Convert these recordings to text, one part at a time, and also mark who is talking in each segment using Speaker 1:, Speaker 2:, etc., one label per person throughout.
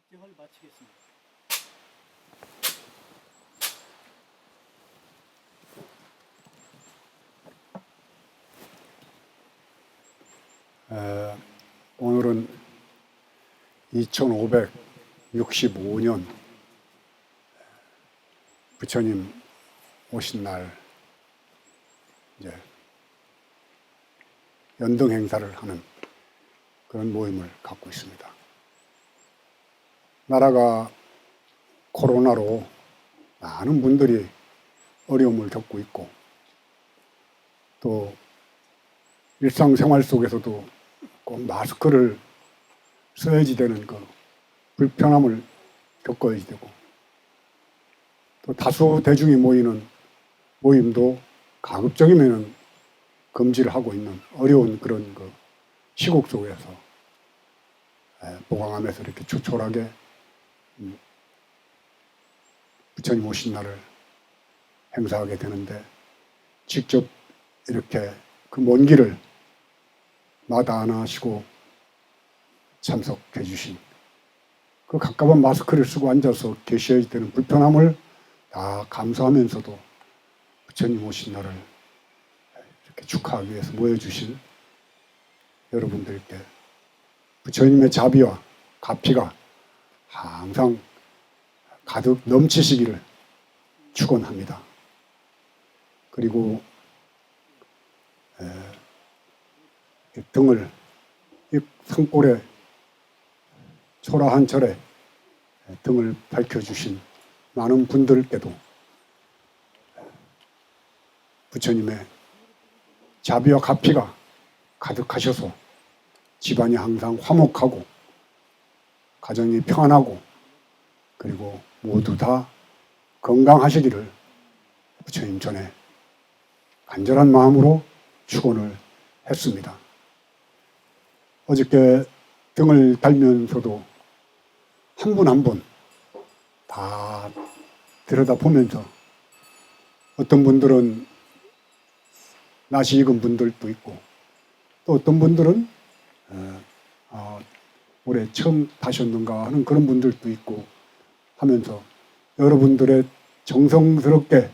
Speaker 1: 입장을 마치겠습니다.
Speaker 2: 오늘은 2565년 부처님 오신 날 이제 연등 행사를 하는 그런 모임을 갖고 있습니다. 나라가 코로나로 많은 분들이 어려움을 겪고 있고 또 일상생활 속에서도 꼭 마스크를 써야지 되는 그 불편함을 겪어야지 되고 또 다수 대중이 모이는 모임도 가급적이면 금지를 하고 있는 어려운 그런 그 시국 속에서 보강하면서 이렇게 조촐하게 부처님 오신 날을 행사하게 되는데 직접 이렇게 그 먼 길을 마다 안 하시고 참석해 주신 그 가까운 마스크를 쓰고 앉아서 계셔야 되는 불편함을 다 감수하면서도 부처님 오신 날을 이렇게 축하하기 위해서 모여주신 여러분들께 부처님의 자비와 가피가 항상 가득 넘치시기를 축원합니다. 그리고 등을 이 산골에 초라한 절에 등을 밝혀주신 많은 분들께도 부처님의 자비와 가피가 가득하셔서 집안이 항상 화목하고 가정이 평안하고 그리고 모두 다 건강하시기를 부처님 전에 간절한 마음으로 축원을 했습니다. 어저께 등을 달면서도 한 분 한 분 다 들여다보면서 어떤 분들은 낯이 익은 분들도 있고 또 어떤 분들은 올해 처음 타셨는가 하는 그런 분들도 있고 하면서 여러분들의 정성스럽게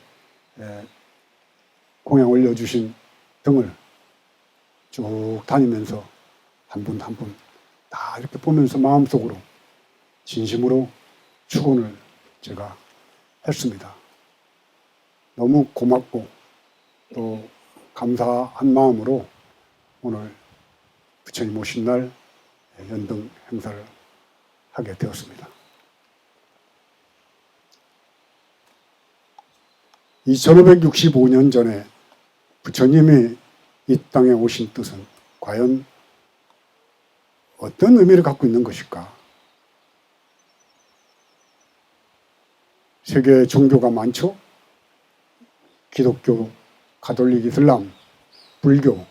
Speaker 2: 공양 올려주신 등을 쭉 다니면서 한 분 한 분 다 이렇게 보면서 마음속으로 진심으로 축원을 제가 했습니다. 너무 고맙고 또 감사한 마음으로 오늘 부처님 오신 날 연등 행사를 하게 되었습니다. 2565년 전에 부처님이 이 땅에 오신 뜻은 과연 어떤 의미를 갖고 있는 것일까? 세계에 종교가 많죠? 기독교, 가톨릭, 이슬람, 불교,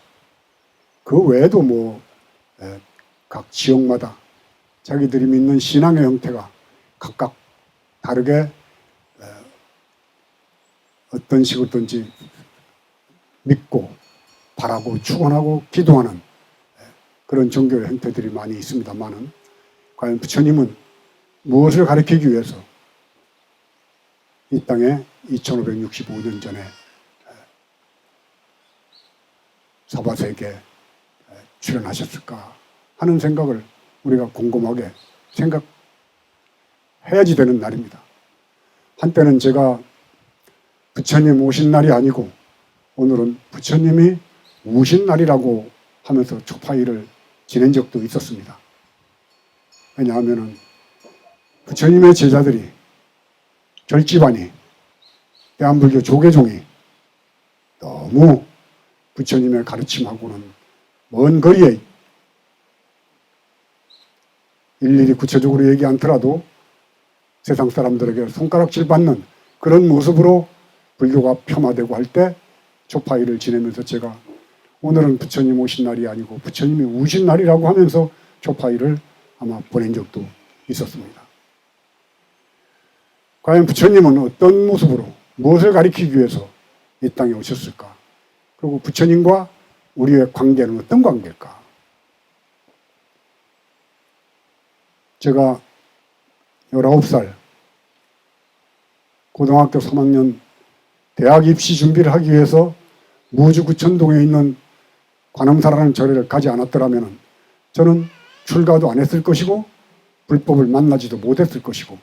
Speaker 2: 그 외에도 각 지역마다 자기들이 믿는 신앙의 형태가 각각 다르게 어떤 식으로든지 믿고 바라고 축원하고 기도하는 그런 종교의 형태들이 많이 있습니다만은 과연 부처님은 무엇을 가리키기 위해서 이 땅에 2565년 전에 사바세계에 출연하셨을까 하는 생각을 우리가 곰곰하게 생각해야지 되는 날입니다. 한때는 제가 부처님 오신 날이 아니고 오늘은 부처님이 우신 날이라고 하면서 초파일을 지낸 적도 있었습니다. 왜냐하면 부처님의 제자들이 절집안이 대한불교 조계종이 너무 부처님의 가르침하고는 먼 거리에 일일이 구체적으로 얘기 않더라도 세상 사람들에게 손가락질 받는 그런 모습으로 불교가 폄하되고 할 때 초파일을 지내면서 제가 오늘은 부처님 오신 날이 아니고 부처님이 우신 날이라고 하면서 초파일을 아마 보낸 적도 있었습니다. 과연 부처님은 어떤 모습으로 무엇을 가리키기 위해서 이 땅에 오셨을까? 그리고 부처님과 우리의 관계는 어떤 관계일까? 제가 19살 고등학교 3학년 대학 입시 준비를 하기 위해서 무주 구천동에 있는 관음사라는 절을 가지 않았더라면 저는 출가도 안 했을 것이고 불법을 만나지도 못했을 것이고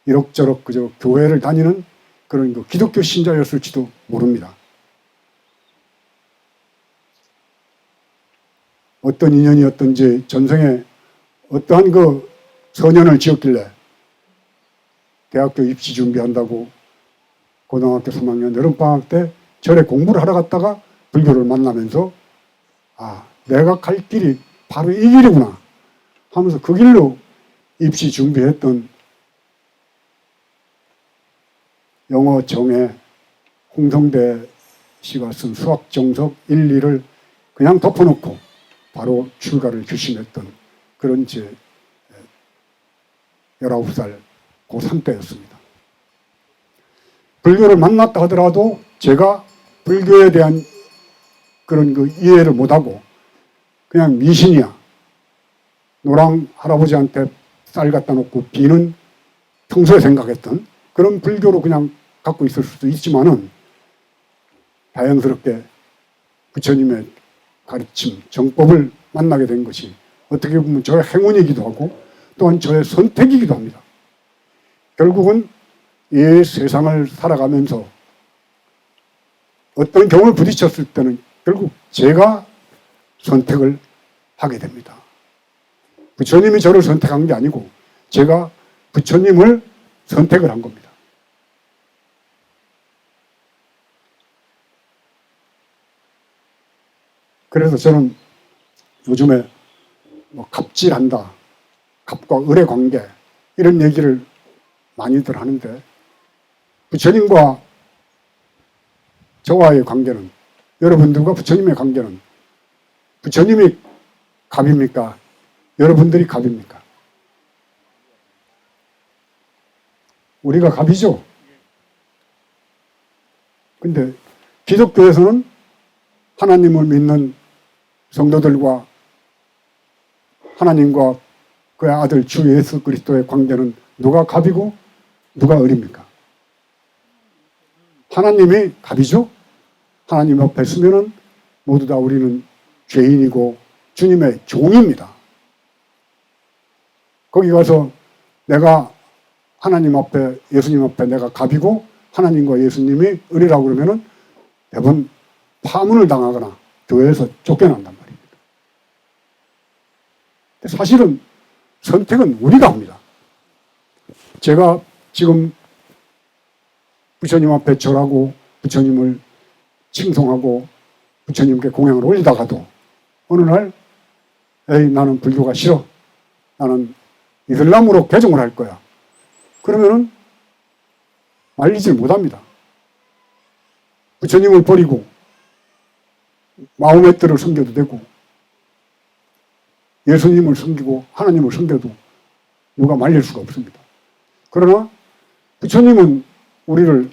Speaker 2: 이럭저럭 그저 교회를 다니는 그런 그 기독교 신자였을지도 모릅니다. 어떤 인연이었던지 전생에 어떠한 그 선연을 지었길래 대학교 입시 준비한다고 고등학교 3학년 여름방학 때 절에 공부를 하러 갔다가 불교를 만나면서 아, 내가 갈 길이 바로 이 길이구나 하면서 그 길로 입시 준비했던 영어 정에 홍성대 씨가 쓴 수학 정석 1, 2를 그냥 덮어놓고 바로 출가를 결심했던 그런 제 19살 고3 때였습니다. 불교를 만났다 하더라도 제가 불교에 대한 그런 그 이해를 못하고 그냥 미신이야. 노랑 할아버지한테 쌀 갖다 놓고 비는 평소에 생각했던 그런 불교로 그냥 갖고 있을 수도 있지만은 다행스럽게 부처님의 가르침, 정법을 만나게 된 것이 어떻게 보면 저의 행운이기도 하고 또한 저의 선택이기도 합니다. 결국은 이 세상을 살아가면서 어떤 경험을 부딪혔을 때는 결국 제가 선택을 하게 됩니다. 부처님이 저를 선택한 게 아니고 제가 부처님을 선택을 한 겁니다. 그래서 저는 요즘에 뭐 갑질한다, 갑과 을의 관계 이런 얘기를 많이들 하는데 부처님과 저와의 관계는 여러분들과 부처님의 관계는 부처님이 갑입니까? 여러분들이 갑입니까? 우리가 갑이죠. 근데 기독교에서는 하나님을 믿는 성도들과 하나님과 그의 아들 주 예수 그리스도의 관계는 누가 갑이고 누가 을입니까? 하나님이 갑이죠. 하나님 앞에 서면은 모두 다 우리는 죄인이고 주님의 종입니다. 거기 가서 내가 하나님 앞에 예수님 앞에 내가 갑이고 하나님과 예수님이 을이라고 그러면은 대부분 파문을 당하거나 교회에서 쫓겨난단 말입니다. 사실은 선택은 우리가 합니다. 제가 지금 부처님 앞에 절하고 부처님을 칭송하고 부처님께 공양을 올리다가도 어느 날 에이 나는 불교가 싫어. 나는 이슬람으로 개종을 할 거야. 그러면은 말리질 못합니다. 부처님을 버리고 마호메트를 섬겨도 되고 예수님을 섬기고 하나님을 섬겨도 누가 말릴 수가 없습니다. 그러나 부처님은 우리를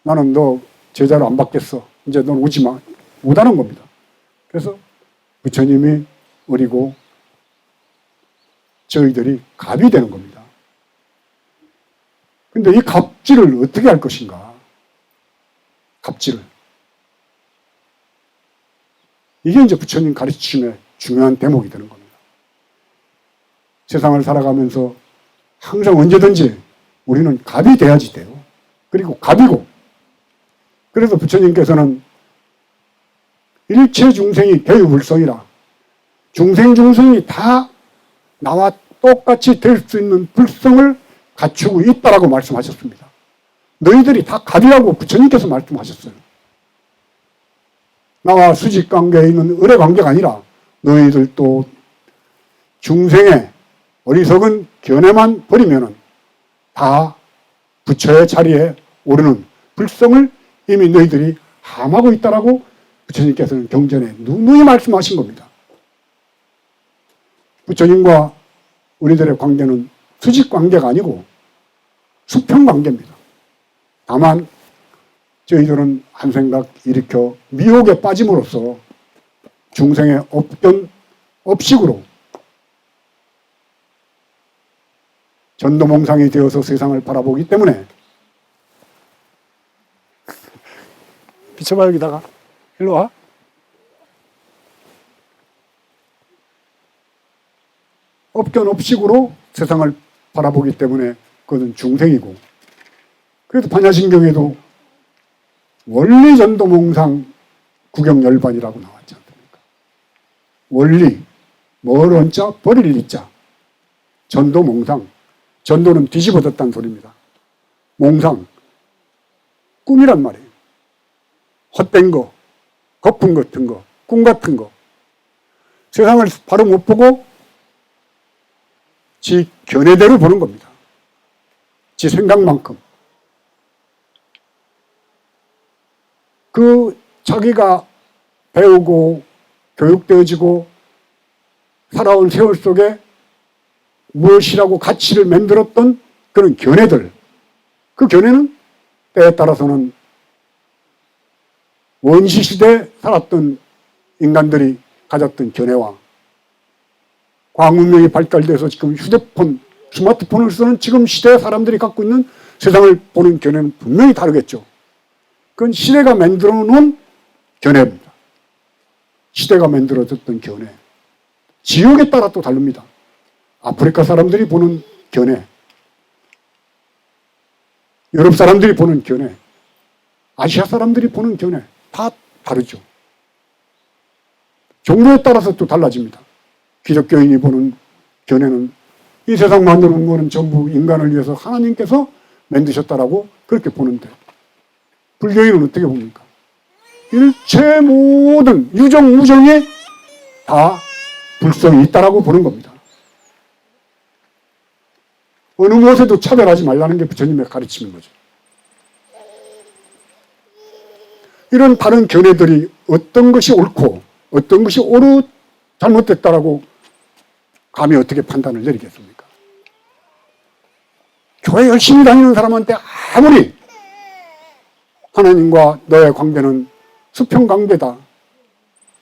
Speaker 2: 나는 너 제자로 안 받겠어. 이제 넌 오지 마. 못하는 겁니다. 그래서 부처님이 어리고 저희들이 갑이 되는 겁니다. 근데 이 갑질을 어떻게 할 것인가? 갑질을. 이게 이제 부처님 가르침의 중요한 대목이 되는 겁니다. 세상을 살아가면서 항상 언제든지 우리는 갑이 돼야지 돼요. 그리고 갑이고. 그래서 부처님께서는 일체 중생이 개유불성이라 중생이 다 나와 똑같이 될 수 있는 불성을 갖추고 있다라고 말씀하셨습니다. 너희들이 다 갑이라고 부처님께서 말씀하셨어요. 나와 수직관계에 있는 을의 관계가 아니라 너희들도 중생의 어리석은 견해만 버리면은 다 부처의 자리에 오르는 불성을 이미 너희들이 함하고 있다라고 부처님께서는 경전에 누누이 말씀하신 겁니다. 부처님과 우리들의 관계는 수직 관계가 아니고 수평 관계입니다. 다만 저희들은 한 생각 일으켜 미혹에 빠짐으로써 중생의 업견, 업식으로 전도몽상이 되어서 세상을 바라보기 때문에 비춰봐 여기다가 일로 와. 업견업식으로 세상을 바라보기 때문에 그것은 중생이고, 그래도 반야신경에도 원리 전도몽상 구경열반이라고 나왔지 않습니까? 원리, 뭘 원자, 버릴 리자. 전도몽상, 전도는 뒤집어졌다는 소리입니다. 몽상, 꿈이란 말이에요. 헛된 거, 거품 같은 거, 꿈 같은 거. 세상을 바로 못 보고 지 견해대로 보는 겁니다. 지 생각만큼. 그 자기가 배우고 교육되어지고 살아온 세월 속에 무엇이라고 가치를 만들었던 그런 견해들, 그 견해는 때에 따라서는 원시시대에 살았던 인간들이 가졌던 견해와 과학문명이 발달돼서 지금 휴대폰, 스마트폰을 쓰는 지금 시대의 사람들이 갖고 있는 세상을 보는 견해는 분명히 다르겠죠. 그건 시대가 만들어 놓은 견해입니다. 시대가 만들어졌던 견해. 지역에 따라 또 다릅니다. 아프리카 사람들이 보는 견해, 유럽 사람들이 보는 견해, 아시아 사람들이 보는 견해 다 다르죠. 종교에 따라서 또 달라집니다. 기독교인이 보는 견해는 이 세상 만드는 거는 전부 인간을 위해서 하나님께서 만드셨다라고 그렇게 보는데, 불교인은 어떻게 봅니까? 일체 모든 유정, 무정에 다 불성이 있다라고 보는 겁니다. 어느 무엇에도 차별하지 말라는 게 부처님의 가르침인 거죠. 이런 다른 견해들이 어떤 것이 옳고 어떤 것이 옳고 잘못됐다라고 감히 어떻게 판단을 내리겠습니까? 교회 열심히 다니는 사람한테 아무리 하나님과 너의 관계는 수평관계다,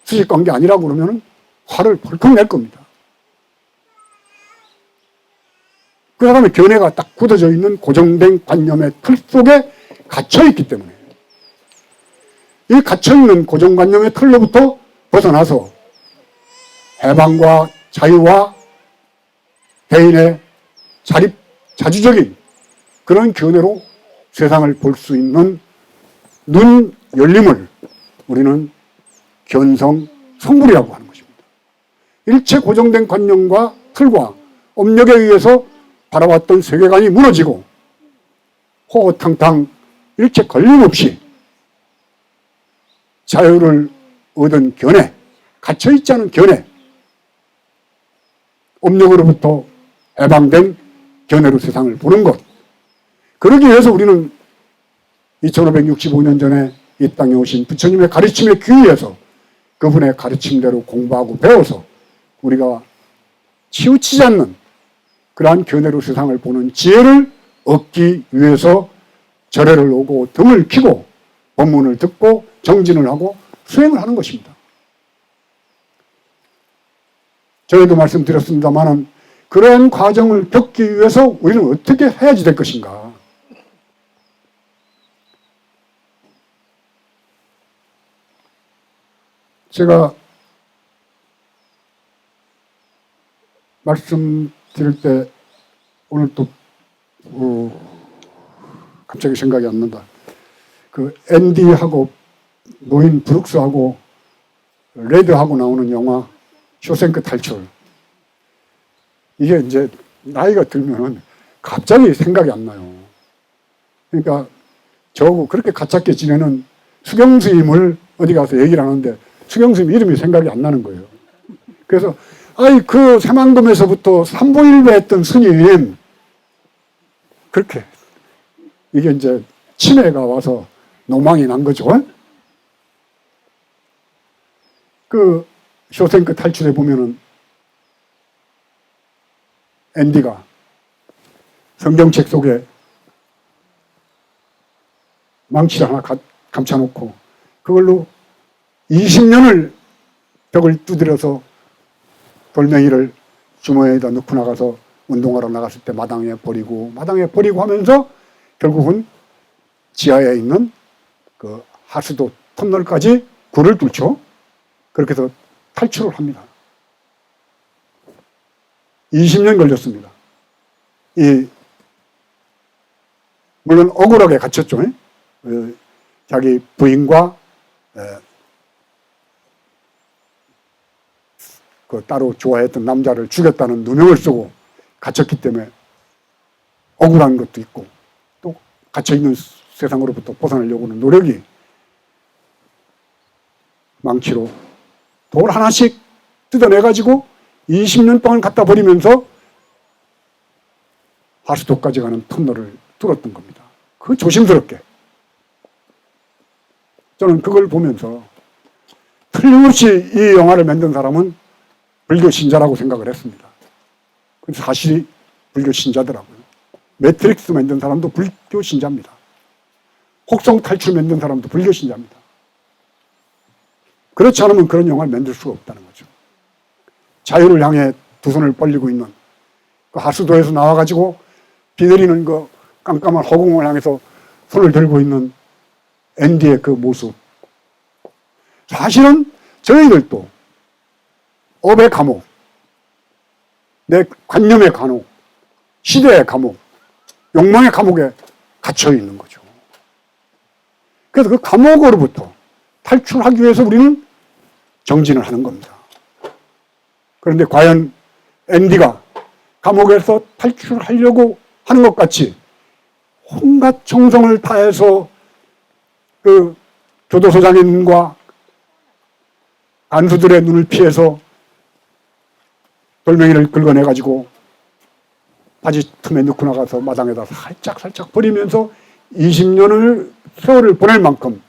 Speaker 2: 수직관계 아니라고 그러면 화를 벌컥 낼 겁니다. 그 사람의 견해가 딱 굳어져 있는 고정된 관념의 틀 속에 갇혀있기 때문에, 이 갇혀있는 고정관념의 틀로부터 벗어나서 해방과 자유와 개인의 자주적인 그런 견해로 세상을 볼 수 있는 눈 열림을 우리는 견성 성불이라고 하는 것입니다. 일체 고정된 관념과 틀과 업력에 의해서 바라봤던 세계관이 무너지고 호호탕탕 일체 걸림없이 자유를 얻은 견해, 갇혀있지 않은 견해, 업력으로부터 해방된 견해로 세상을 보는 것. 그러기 위해서 우리는 2565년 전에 이 땅에 오신 부처님의 가르침에 귀의해서 그분의 가르침대로 공부하고 배워서 우리가 치우치지 않는 그러한 견해로 세상을 보는 지혜를 얻기 위해서 절에를 오고 등을 피고 법문을 듣고 정진을 하고 수행을 하는 것입니다. 저희도 말씀드렸습니다만 그러한 과정을 겪기 위해서 우리는 어떻게 해야지 될 것인가. 제가 말씀드릴 때 오늘 또 갑자기 생각이 안 난다. 그 앤디하고 노인 브룩스하고 레드하고 나오는 영화 쇼생크 탈출. 이게 이제 나이가 들면은 갑자기 생각이 안 나요. 그러니까 저하고 그렇게 가깝게 지내는 수경스님을 어디 가서 얘기를 하는데 수경스님 이름이 생각이 안 나는 거예요. 그래서 아이 그 새만금에서부터 삼보일배했던 스님, 그렇게 이게 이제 치매가 와서 노망이 난 거죠. 그 쇼생크 탈출에 보면은 앤디가 성경책 속에 망치를 하나 감춰놓고 그걸로 20년을 벽을 두드려서 돌멩이를 주머니에다 넣고 나가서 운동하러 나갔을 때 마당에 버리고 하면서 결국은 지하에 있는 그 하수도 터널까지 굴을 뚫죠. 그렇게 해서 탈출을 합니다. 20년 걸렸습니다. 물론 억울하게 갇혔죠. 자기 부인과 그 따로 좋아했던 남자를 죽였다는 누명을 쓰고 갇혔기 때문에 억울한 것도 있고, 또 갇혀있는 세상으로부터 벗어나려고는 노력이, 망치로 돌 하나씩 뜯어내가지고 20년 동안 갖다 버리면서 하수도까지 가는 터널을 뚫었던 겁니다. 그 조심스럽게. 저는 그걸 보면서 틀림없이 이 영화를 만든 사람은 불교 신자라고 생각을 했습니다. 그래서 사실이 불교 신자더라고요. 매트릭스 만든 사람도 불교 신자입니다. 혹성 탈출 만든 사람도 불교 신자입니다. 그렇지 않으면 그런 영화를 만들 수가 없다는 거죠. 자유를 향해 두 손을 벌리고 있는 그 하수도에서 나와가지고 비 내리는 그 깜깜한 허공을 향해서 손을 들고 있는 앤디의 그 모습. 사실은 저희들도 업의 감옥, 내 관념의 감옥, 시대의 감옥, 욕망의 감옥에 갇혀 있는 거죠. 그래서 그 감옥으로부터 탈출하기 위해서 우리는 정진을 하는 겁니다. 그런데 과연 앤디가 감옥에서 탈출하려고 하는 것 같이 온갖 정성을 다해서 그 교도소장님과 간수들의 눈을 피해서 돌멩이를 긁어내가지고 바지 틈에 넣고 나가서 마당에다 살짝 버리면서 20년을 세월을 보낼 만큼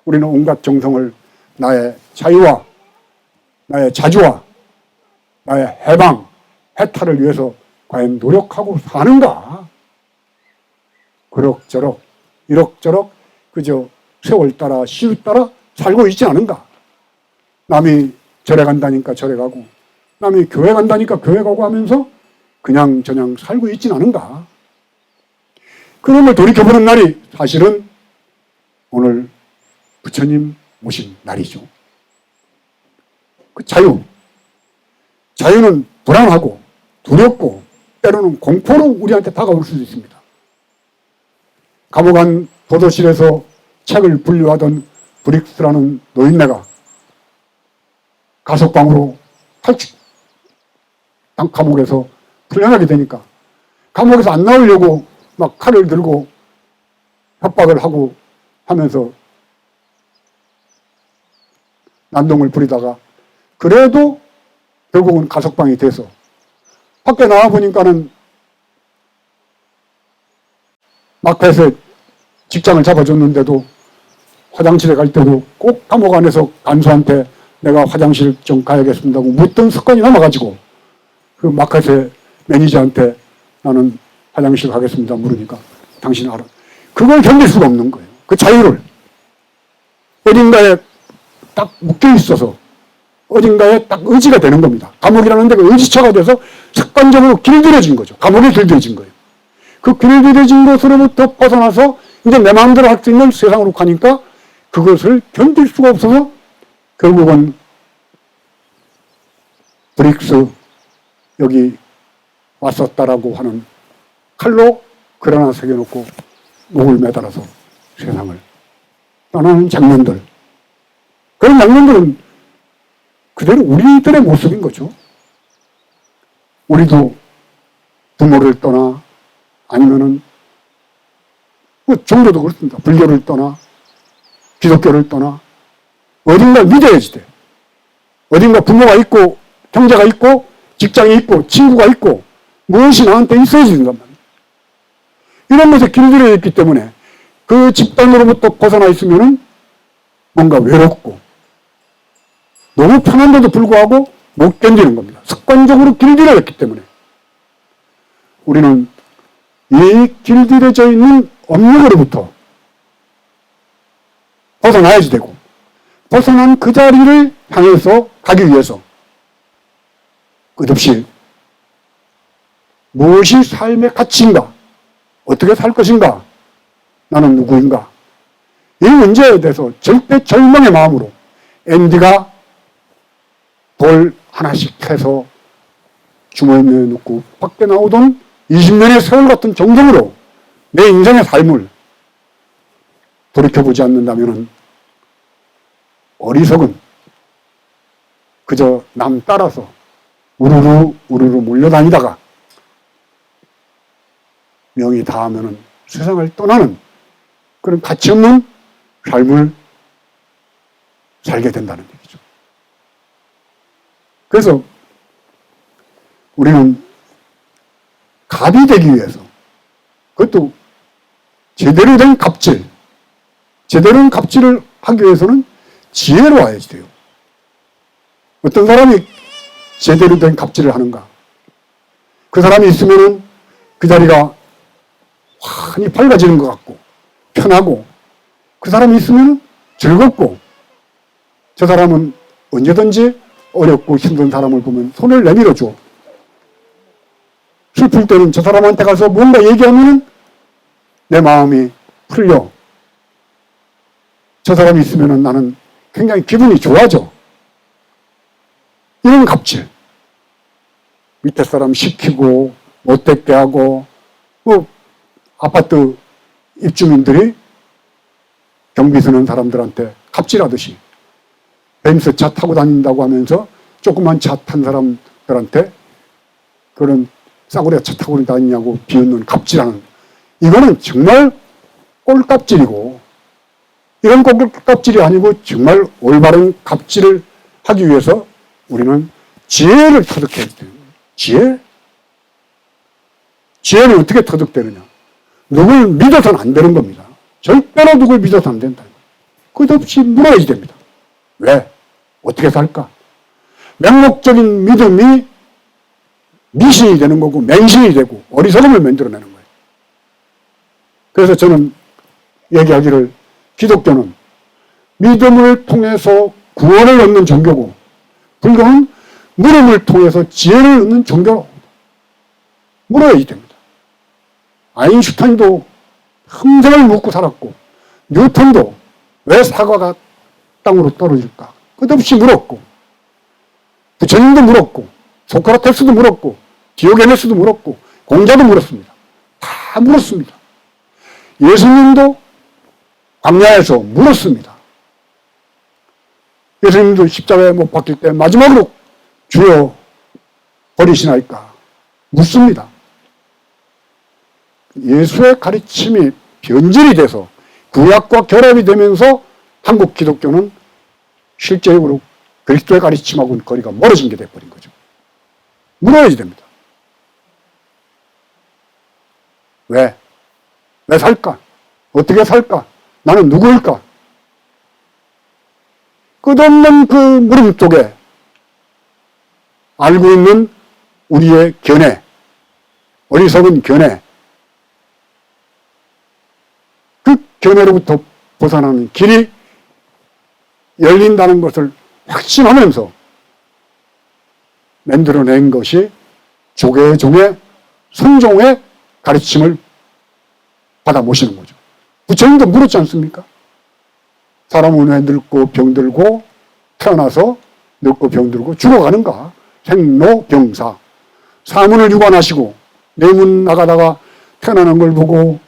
Speaker 2: 우리는 온갖 정성을 나의 자유와 나의 자주와 나의 해방, 해탈을 위해서 과연 노력하고 사는가? 그럭저럭 이럭저럭 그저 세월 따라 시유 따라 살고 있지 않은가? 남이 절에 간다니까 절에 가고 남이 교회 간다니까 교회 가고 하면서 그냥저냥 살고 있진 않은가? 그런 걸 돌이켜보는 날이 사실은 오늘 부처님 모신 날이죠. 그 자유는 불안하고 두렵고 때로는 공포로 우리한테 다가올 수도 있습니다. 감옥 안 도서실에서 책을 분류하던 브릭스라는 노인네가 가석방으로 감옥에서 풀려나게 되니까 감옥에서 안 나오려고 막 칼을 들고 협박을 하고 하면서 난동을 부리다가 그래도 결국은 가석방이 돼서 밖에 나와 보니까는 마켓에 직장을 잡아줬는데도 화장실에 갈 때도 꼭 감옥 안에서 간수한테 내가 화장실 좀 가야겠습니다고 묻던 습관이 남아가지고 그 마켓의 매니저한테 나는 화장실 가겠습니다 물으니까 당신 알아. 그걸 견딜 수가 없는 거예요. 그 자유를. 어딘가에 딱 묶여 있어서 어딘가에 딱 의지가 되는 겁니다. 감옥이라는 데가 의지처가 돼서 습관적으로 길들여진 거죠. 감옥에 길들여진 거예요. 그 길들여진 것으로부터 벗어나서 이제 내 마음대로 할 수 있는 세상으로 가니까 그것을 견딜 수가 없어서 결국은 브릭스 여기 왔었다라고 하는 칼로 글 하나 새겨놓고 목을 매달아서 세상을 떠나는 장면들. 그런 장면들은 그대로 우리들의 모습인 거죠. 우리도 부모를 떠나 아니면은 뭐 종교도 그렇습니다. 불교를 떠나 기독교를 떠나 어딘가 믿어야지 돼. 어딘가 부모가 있고 형제가 있고 직장이 있고 친구가 있고 무엇이 나한테 있어야지 된단 말이에요. 이런 것에 길들여 있기 때문에 그 집단으로부터 벗어나 있으면은 뭔가 외롭고 너무 편한데도 불구하고 못 견디는 겁니다. 습관적으로 길들여 있기 때문에 우리는 이 길들여져 있는 업력으로부터 벗어나야지 되고 벗어난 그 자리를 향해서 가기 위해서 끝없이 무엇이 삶의 가치인가? 어떻게 살 것인가? 나는 누구인가? 이 문제에 대해서 절대 절망의 마음으로 앤디가 돌 하나씩 해서 주머니에 넣고 밖에 나오던 20년의 세월 같은 정성으로 내 인생의 삶을 돌이켜보지 않는다면 어리석은 그저 남 따라서 우르르 몰려다니다가 명이 닿으면 세상을 떠나는 그런 가치 없는 삶을 살게 된다는 얘기죠. 그래서 우리는 갑이 되기 위해서, 그것도 제대로 된 갑질, 제대로 된 갑질을 하기 위해서는 지혜로 와야지 돼요. 어떤 사람이 제대로 된 갑질을 하는가? 그 사람이 있으면은 그 자리가 환히 밝아지는 것 같고 편하고, 그 사람이 있으면 즐겁고, 저 사람은 언제든지 어렵고 힘든 사람을 보면 손을 내밀어 줘. 슬플 때는 저 사람한테 가서 뭔가 얘기하면 내 마음이 풀려. 저 사람이 있으면 나는 굉장히 기분이 좋아져. 이런 갑질. 밑에 사람 시키고 못됐게 하고, 아파트 입주민들이 경비 서는 사람들한테 갑질하듯이 뱀스 차 타고 다닌다고 하면서 조그만 차 탄 사람들한테 그런 싸구려 차 타고 다니냐고 비웃는 갑질하는, 이거는 정말 꼴값질이고, 이런 꼴값질이 아니고 정말 올바른 갑질을 하기 위해서 우리는 지혜를 터득해야 돼요. 지혜는 어떻게 터득되느냐? 누굴 믿어서는 안 되는 겁니다. 절대로 누굴 믿어서 안 된다. 끝없이 물어야지 됩니다. 왜? 어떻게 살까? 맹목적인 믿음이 미신이 되는 거고 맹신이 되고 어리석음을 만들어내는 거예요. 그래서 저는 얘기하기를, 기독교는 믿음을 통해서 구원을 얻는 종교고, 불교는 물음을 통해서 지혜를 얻는 종교로 물어야지 됩니다. 아인슈타인도 평생을 묻고 살았고, 뉴턴도 왜 사과가 땅으로 떨어질까? 끝없이 물었고, 부처님도 물었고, 소크라테스도 물었고, 디오게네스도 물었고, 공자도 물었습니다. 다 물었습니다. 예수님도 광야에서 물었습니다. 예수님도 십자가에 못 박힐 때 마지막으로 주여 버리시나이까 묻습니다. 예수의 가르침이 변질이 돼서 구약과 결합이 되면서 한국 기독교는 실제적으로 그리스도의 가르침하고는 거리가 멀어진 게 돼버린 거죠. 물어야지 됩니다. 왜? 왜 살까? 어떻게 살까? 나는 누구일까? 끝없는 그 물음 속에 알고 있는 우리의 견해, 어리석은 견해, 그 견해로부터 벗어나는 길이 열린다는 것을 확신하면서 만들어낸 것이 조계종의 성종의 가르침을 받아 모시는 거죠. 부처님도 물었지 않습니까? 사람은 왜 늙고 병들고 태어나서 늙고 병들고 죽어가는가? 생로병사. 사문을 유관하시고 내문 나가다가 태어나는 걸 보고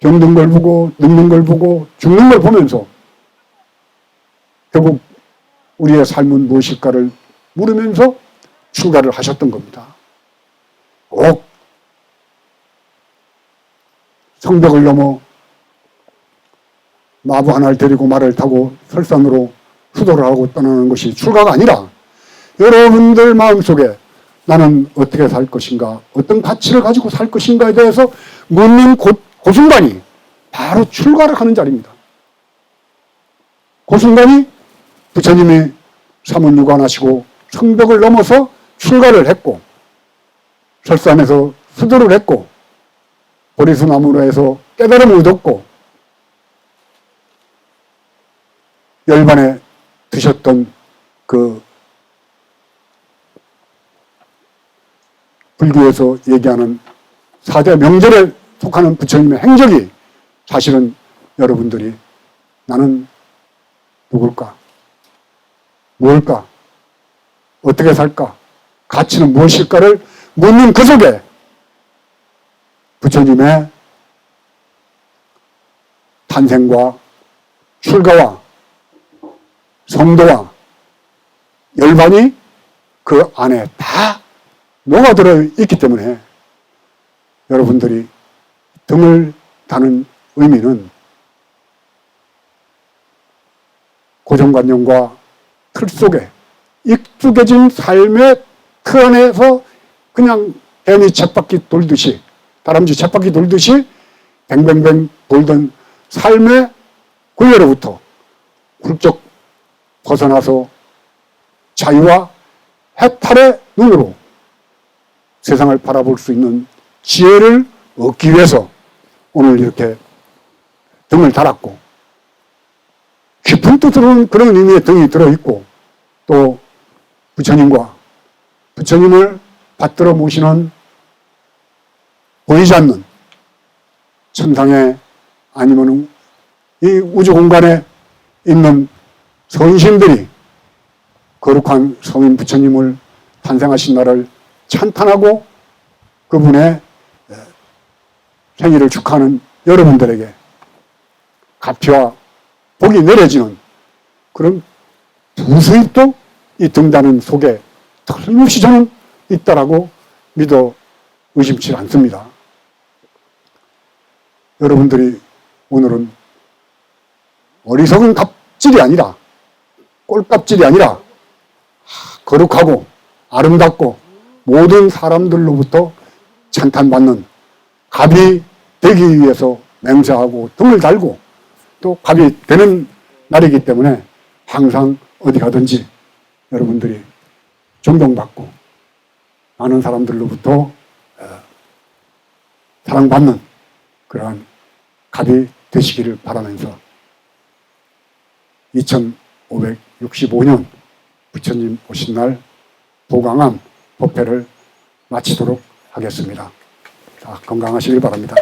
Speaker 2: 병든 걸 보고 늙는 걸 보고 죽는 걸 보면서 결국 우리의 삶은 무엇일까를 물으면서 출가를 하셨던 겁니다. 꼭 성벽을 넘어 마부 하나를 데리고 말을 타고 설산으로 수도를 하고 떠나는 것이 출가가 아니라, 여러분들 마음속에 나는 어떻게 살 것인가, 어떤 가치를 가지고 살 것인가에 대해서 묻는 그 순간이 바로 출가를 하는 자리입니다. 그 순간이 부처님이 사문유관하시고 성벽을 넘어서 출가를 했고, 설산에서 수도를 했고, 보리수나무로 해서 깨달음을 얻었고, 열반에 드셨던 그 불교에서 얘기하는 4대 명절에 속하는 부처님의 행적이 사실은 여러분들이 나는 누굴까? 뭘까? 어떻게 살까? 가치는 무엇일까를 묻는 그 속에 부처님의 탄생과 출가와 성도와 열반이 그 안에 다 녹아들어 있기 때문에 여러분들이 등을 다는 의미는 고정관념과 틀 속에 익숙해진 삶의 그 안에서 그냥 뱀이 쳇바퀴 돌듯이, 다람쥐 쳇바퀴 돌듯이 뱅뱅뱅 돌던 삶의 굴레로부터 훌쩍 벗어나서 자유와 해탈의 눈으로 세상을 바라볼 수 있는 지혜를 얻기 위해서 오늘 이렇게 등을 달았고, 깊은 뜻으로는 그런 의미의 등이 들어있고, 또 부처님과 부처님을 받들어 모시는 보이지 않는 천상에 아니면 이 우주 공간에 있는 선신들이 거룩한 성인 부처님을 탄생하신 날을 찬탄하고 그분의 생일을 축하하는 여러분들에게 가피와 복이 내려지는 그런 부수입도 이 등단은 속에 틀림없이 저는 있다라고 믿어 의심치 않습니다. 여러분들이 오늘은 어리석은 갑질이 아니라, 꼴값질이 아니라 거룩하고 아름답고 모든 사람들로부터 찬탄받는 갑이 되기 위해서 맹세하고 등을 달고 또 갑이 되는 날이기 때문에 항상 어디 가든지 여러분들이 존경받고 많은 사람들로부터 사랑받는 그러한 갑이 되시기를 바라면서 2565년 부처님 오신 날 보강암 법회를 마치도록 하겠습니다. 자, 건강하시길 바랍니다.